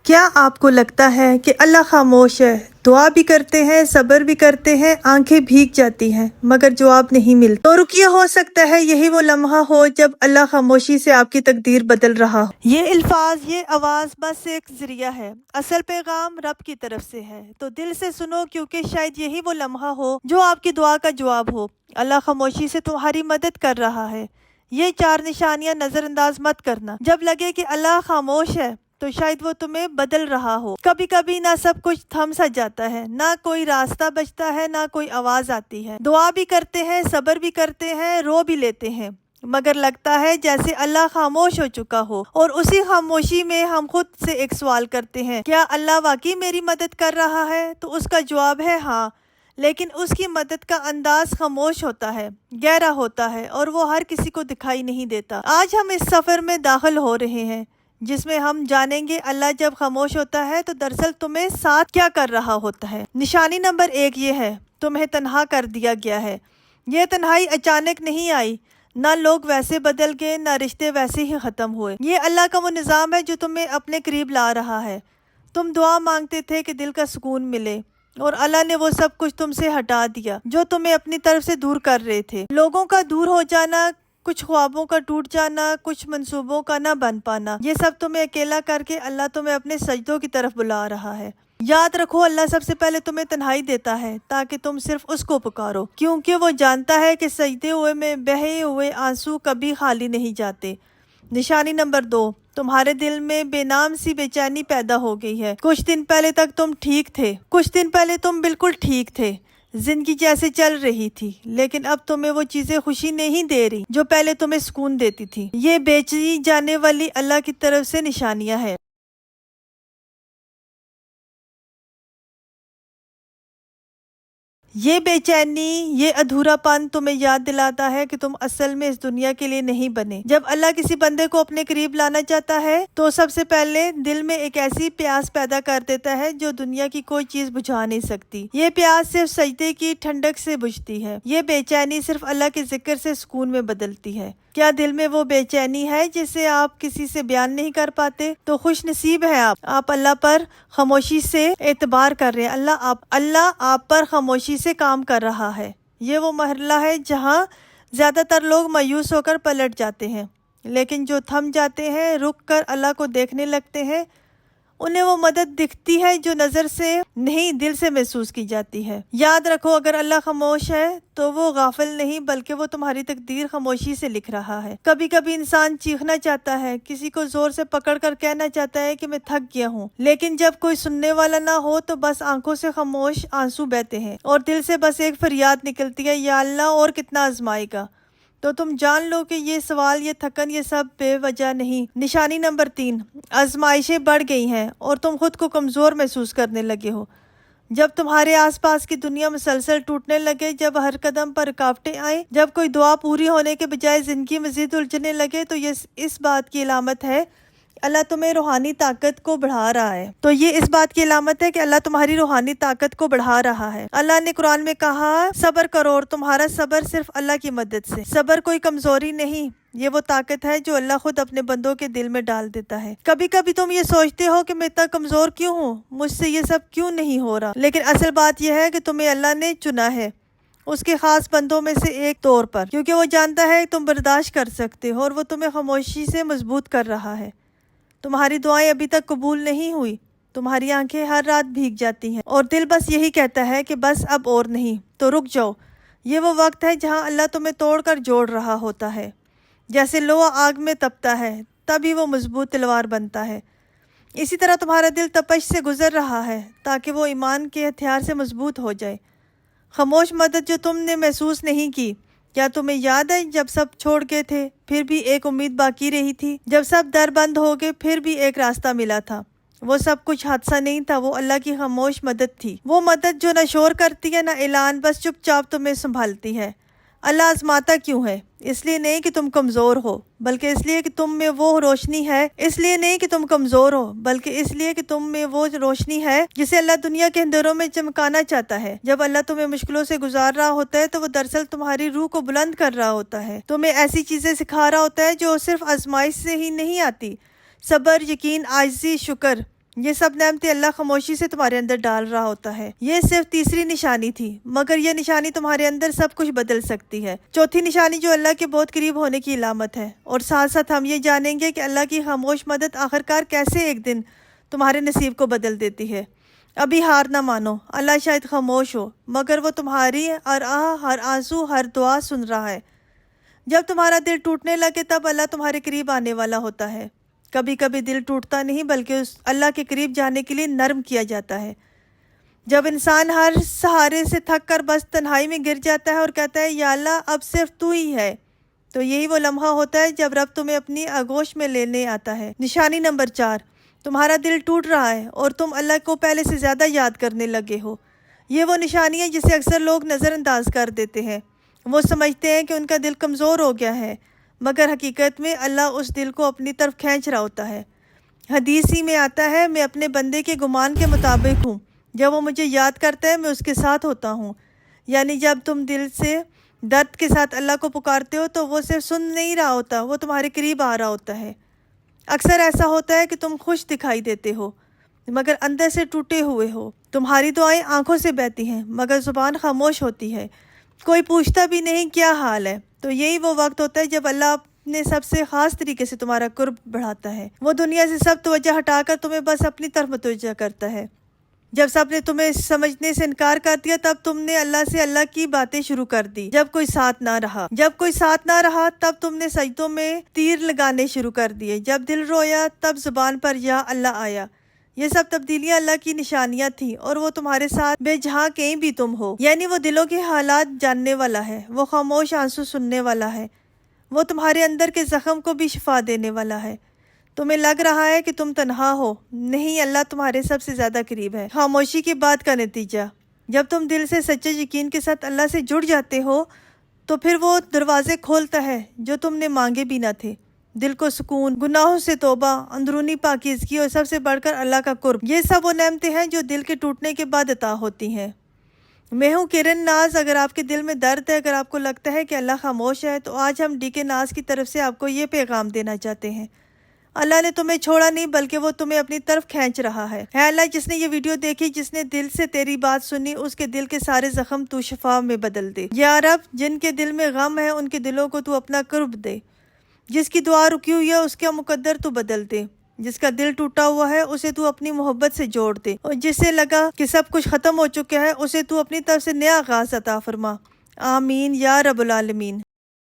کیا آپ کو لگتا ہے کہ اللہ خاموش ہے؟ دعا بھی کرتے ہیں، صبر بھی کرتے ہیں، آنکھیں بھیگ جاتی ہیں مگر جواب نہیں ملتا۔ تو رکیے، ہو سکتا ہے یہی وہ لمحہ ہو جب اللہ خاموشی سے آپ کی تقدیر بدل رہا ہو۔ یہ الفاظ، یہ آواز بس ایک ذریعہ ہے، اصل پیغام رب کی طرف سے ہے۔ تو دل سے سنو، کیونکہ شاید یہی وہ لمحہ ہو جو آپ کی دعا کا جواب ہو۔ اللہ خاموشی سے تمہاری مدد کر رہا ہے۔ یہ 4 نشانیاں نظر انداز مت کرنا۔ جب لگے کہ اللہ خاموش ہے تو شاید وہ تمہیں بدل رہا ہو۔ کبھی کبھی نہ سب کچھ تھم سا جاتا ہے، نہ کوئی راستہ بچتا ہے، نہ کوئی آواز آتی ہے۔ دعا بھی کرتے ہیں، صبر بھی کرتے ہیں، رو بھی لیتے ہیں، مگر لگتا ہے جیسے اللہ خاموش ہو چکا ہو۔ اور اسی خاموشی میں ہم خود سے ایک سوال کرتے ہیں، کیا اللہ واقعی میری مدد کر رہا ہے؟ تو اس کا جواب ہے ہاں، لیکن اس کی مدد کا انداز خاموش ہوتا ہے، گہرا ہوتا ہے، اور وہ ہر کسی کو دکھائی نہیں دیتا۔ آج ہم اس سفر میں داخل ہو رہے ہیں جس میں ہم جانیں گے اللہ جب خاموش ہوتا ہے تو دراصل تمہیں ساتھ کیا کر رہا ہوتا ہے۔ نشانی نمبر 1 یہ ہے، تمہیں تنہا کر دیا گیا ہے۔ یہ تنہائی اچانک نہیں آئی، نہ لوگ ویسے بدل گئے، نہ رشتے ویسے ہی ختم ہوئے۔ یہ اللہ کا وہ نظام ہے جو تمہیں اپنے قریب لا رہا ہے۔ تم دعا مانگتے تھے کہ دل کا سکون ملے، اور اللہ نے وہ سب کچھ تم سے ہٹا دیا جو تمہیں اپنی طرف سے دور کر رہے تھے۔ لوگوں کا دور ہو جانا، کچھ خوابوں کا ٹوٹ جانا، کچھ منصوبوں کا نہ بن پانا، یہ سب تمہیں اکیلا کر کے اللہ تمہیں اپنے سجدوں کی طرف بلا رہا ہے۔ یاد رکھو، اللہ سب سے پہلے تمہیں تنہائی دیتا ہے تاکہ تم صرف اس کو پکارو، کیونکہ وہ جانتا ہے کہ سجدے ہوئے میں بہے ہوئے آنسو کبھی خالی نہیں جاتے۔ نشانی نمبر 2، تمہارے دل میں بے نام سی بے چینی پیدا ہو گئی ہے۔ کچھ دن پہلے تک تم ٹھیک تھے، کچھ دن پہلے تم بالکل ٹھیک تھے، زندگی جیسے چل رہی تھی، لیکن اب تمہیں وہ چیزیں خوشی نہیں دے رہی جو پہلے تمہیں سکون دیتی تھی۔ یہ بیچی جانے والی اللہ کی طرف سے نشانیاں ہیں۔ یہ بے چینی، یہ ادھورا پن تمہیں یاد دلاتا ہے کہ تم اصل میں اس دنیا کے لیے نہیں بنے۔ جب اللہ کسی بندے کو اپنے قریب لانا چاہتا ہے تو سب سے پہلے دل میں ایک ایسی پیاس پیدا کر دیتا ہے جو دنیا کی کوئی چیز بجھا نہیں سکتی۔ یہ پیاس صرف سجدے کی ٹھنڈک سے بجھتی ہے۔ یہ بے چینی صرف اللہ کے ذکر سے سکون میں بدلتی ہے۔ کیا دل میں وہ بے چینی ہے جسے آپ کسی سے بیان نہیں کر پاتے؟ تو خوش نصیب ہے آپ اللہ پر خاموشی سے اعتبار کر رہے ہیں۔ اللہ آپ پر خاموشی سے کام کر رہا ہے۔ یہ وہ مرحلہ ہے جہاں زیادہ تر لوگ مایوس ہو کر پلٹ جاتے ہیں، لیکن جو تھم جاتے ہیں، رک کر اللہ کو دیکھنے لگتے ہیں، انہیں وہ مدد دکھتی ہے جو نظر سے نہیں دل سے محسوس کی جاتی ہے۔ یاد رکھو، اگر اللہ خاموش ہے تو وہ غافل نہیں، بلکہ وہ تمہاری تقدیر خاموشی سے لکھ رہا ہے۔ کبھی کبھی انسان چیخنا چاہتا ہے، کسی کو زور سے پکڑ کر کہنا چاہتا ہے کہ میں تھک گیا ہوں، لیکن جب کوئی سننے والا نہ ہو تو بس آنکھوں سے خاموش آنسو بہتے ہیں اور دل سے بس ایک فریاد نکلتی ہے، یا اللہ اور کتنا آزمائے گا۔ تو تم جان لو کہ یہ سوال، یہ تھکن، یہ سب بے وجہ نہیں۔ نشانی نمبر 3، آزمائشیں بڑھ گئی ہیں اور تم خود کو کمزور محسوس کرنے لگے ہو۔ جب تمہارے آس پاس کی دنیا مسلسل ٹوٹنے لگے، جب ہر قدم پر رکاوٹیں آئیں، جب کوئی دعا پوری ہونے کے بجائے زندگی مزید الجھنے لگے، تو یہ اس بات کی علامت ہے اللہ تمہیں روحانی طاقت کو بڑھا رہا ہے۔ تو یہ اس بات کی علامت ہے کہ اللہ تمہاری روحانی طاقت کو بڑھا رہا ہے۔ اللہ نے قرآن میں کہا، صبر کرو، اور تمہارا صبر صرف اللہ کی مدد سے۔ صبر کوئی کمزوری نہیں، یہ وہ طاقت ہے جو اللہ خود اپنے بندوں کے دل میں ڈال دیتا ہے۔ کبھی کبھی تم یہ سوچتے ہو کہ میں اتنا کمزور کیوں ہوں، مجھ سے یہ سب کیوں نہیں ہو رہا، لیکن اصل بات یہ ہے کہ تمہیں اللہ نے چنا ہے اس کے خاص بندوں میں سے ایک طور پر، کیونکہ وہ جانتا ہے کہ تم برداشت کر سکتے ہو، اور وہ تمہیں خاموشی سے مضبوط کر رہا ہے۔ تمہاری دعائیں ابھی تک قبول نہیں ہوئی، تمہاری آنکھیں ہر رات بھیگ جاتی ہیں، اور دل بس یہی کہتا ہے کہ بس اب اور نہیں، تو رک جاؤ۔ یہ وہ وقت ہے جہاں اللہ تمہیں توڑ کر جوڑ رہا ہوتا ہے۔ جیسے لوہا آگ میں تپتا ہے، تبھی وہ مضبوط تلوار بنتا ہے، اسی طرح تمہارا دل تپش سے گزر رہا ہے تاکہ وہ ایمان کے ہتھیار سے مضبوط ہو جائے۔ خاموش مدد جو تم نے محسوس نہیں کی، کیا تمہیں یاد ہے جب سب چھوڑ گئے تھے پھر بھی ایک امید باقی رہی تھی؟ جب سب در بند ہو گئے پھر بھی ایک راستہ ملا تھا۔ وہ سب کچھ حادثہ نہیں تھا، وہ اللہ کی خاموش مدد تھی۔ وہ مدد جو نہ شور کرتی ہے نہ اعلان، بس چپ چاپ تمہیں سنبھالتی ہے۔ اللہ آزماتا کیوں ہے؟ اس لیے نہیں کہ تم کمزور ہو، بلکہ اس لیے کہ تم میں وہ روشنی ہے۔ اس لیے نہیں کہ تم کمزور ہو، بلکہ اس لیے کہ تم میں وہ روشنی ہے جسے اللہ دنیا کے اندھیروں میں چمکانا چاہتا ہے۔ جب اللہ تمہیں مشکلوں سے گزار رہا ہوتا ہے تو وہ دراصل تمہاری روح کو بلند کر رہا ہوتا ہے، تمہیں ایسی چیزیں سکھا رہا ہوتا ہے جو صرف آزمائش سے ہی نہیں آتی۔ صبر، یقین، عاجزی، شکر، یہ سب نعمتیں اللہ خاموشی سے تمہارے اندر ڈال رہا ہوتا ہے۔ یہ صرف تیسری نشانی تھی، مگر یہ نشانی تمہارے اندر سب کچھ بدل سکتی ہے۔ چوتھی نشانی جو اللہ کے بہت قریب ہونے کی علامت ہے، اور ساتھ ساتھ ہم یہ جانیں گے کہ اللہ کی خاموش مدد آخرکار کیسے ایک دن تمہارے نصیب کو بدل دیتی ہے۔ ابھی ہار نہ مانو، اللہ شاید خاموش ہو، مگر وہ تمہاری ہر آہ، ہر آنسو، ہر دعا سن رہا ہے۔ جب تمہارا دل ٹوٹنے لگے تب اللہ تمہارے قریب آنے والا ہوتا ہے۔ کبھی کبھی دل ٹوٹتا نہیں بلکہ اس اللہ کے قریب جانے کے لیے نرم کیا جاتا ہے۔ جب انسان ہر سہارے سے تھک کر بس تنہائی میں گر جاتا ہے اور کہتا ہے یا اللہ اب صرف تو ہی ہے، تو یہی وہ لمحہ ہوتا ہے جب رب تمہیں اپنی آغوش میں لینے آتا ہے۔ نشانی نمبر 4، تمہارا دل ٹوٹ رہا ہے اور تم اللہ کو پہلے سے زیادہ یاد کرنے لگے ہو۔ یہ وہ نشانی ہے جسے اکثر لوگ نظر انداز کر دیتے ہیں۔ وہ سمجھتے ہیں کہ ان کا دل کمزور ہو گیا ہے، مگر حقیقت میں اللہ اس دل کو اپنی طرف کھینچ رہا ہوتا ہے۔ حدیث ہی میں آتا ہے، میں اپنے بندے کے گمان کے مطابق ہوں، جب وہ مجھے یاد کرتا ہے میں اس کے ساتھ ہوتا ہوں۔ یعنی جب تم دل سے درد کے ساتھ اللہ کو پکارتے ہو تو وہ صرف سن نہیں رہا ہوتا، وہ تمہارے قریب آ رہا ہوتا ہے۔ اکثر ایسا ہوتا ہے کہ تم خوش دکھائی دیتے ہو مگر اندر سے ٹوٹے ہوئے ہو۔ تمہاری دعائیں آنکھوں سے بہتی ہیں مگر زبان خاموش ہوتی ہے، کوئی پوچھتا بھی نہیں کیا حال ہے۔ تو یہی وہ وقت ہوتا ہے جب اللہ اپنے سب سے خاص طریقے سے تمہارا قرب بڑھاتا ہے۔ وہ دنیا سے سب توجہ ہٹا کر تمہیں بس اپنی طرف متوجہ کرتا ہے۔ جب سب نے تمہیں سمجھنے سے انکار کر دیا تب تم نے اللہ سے اللہ کی باتیں شروع کر دی۔ جب کوئی ساتھ نہ رہا تب تم نے سجدوں میں تیر لگانے شروع کر دیے۔ جب دل رویا تب زبان پر یا اللہ آیا۔ یہ سب تبدیلیاں اللہ کی نشانیاں تھیں اور وہ تمہارے ساتھ بے جہاں کہیں بھی تم ہو۔ یعنی وہ دلوں کے حالات جاننے والا ہے، وہ خاموش آنسو سننے والا ہے، وہ تمہارے اندر کے زخم کو بھی شفا دینے والا ہے۔ تمہیں لگ رہا ہے کہ تم تنہا ہو، نہیں، اللہ تمہارے سب سے زیادہ قریب ہے۔ خاموشی کی بات کا نتیجہ، جب تم دل سے سچے یقین کے ساتھ اللہ سے جڑ جاتے ہو تو پھر وہ دروازے کھولتا ہے جو تم نے مانگے بھی نہ تھے۔ دل کو سکون، گناہوں سے توبہ، اندرونی پاکیزگی اور سب سے بڑھ کر اللہ کا قرب، یہ سب وہ نعمتیں ہیں جو دل کے ٹوٹنے کے بعد عطا ہوتی ہیں۔ میں ہوں کرن ناز۔ اگر آپ کے دل میں درد ہے، اگر آپ کو لگتا ہے کہ اللہ خاموش ہے، تو آج ہم ڈی کے ناز کی طرف سے آپ کو یہ پیغام دینا چاہتے ہیں، اللہ نے تمہیں چھوڑا نہیں بلکہ وہ تمہیں اپنی طرف کھینچ رہا ہے۔ اے اللہ، جس نے یہ ویڈیو دیکھی، جس نے دل سے تیری بات سنی، اس کے دل کے سارے زخم تو شفا میں بدل دے۔ یا رب، جن کے دل میں غم ہے ان کے دلوں کو تو اپنا قرب دے۔ جس کی دعا رکی ہوئی ہے اس کا مقدر تو بدل دے، جس کا دل ٹوٹا ہوا ہے اسے تو اپنی محبت سے جوڑ دے، اور جسے لگا کہ سب کچھ ختم ہو چکا ہے اسے تو اپنی طرف سے نیا آغاز عطا فرما۔ آمین یا رب العالمین۔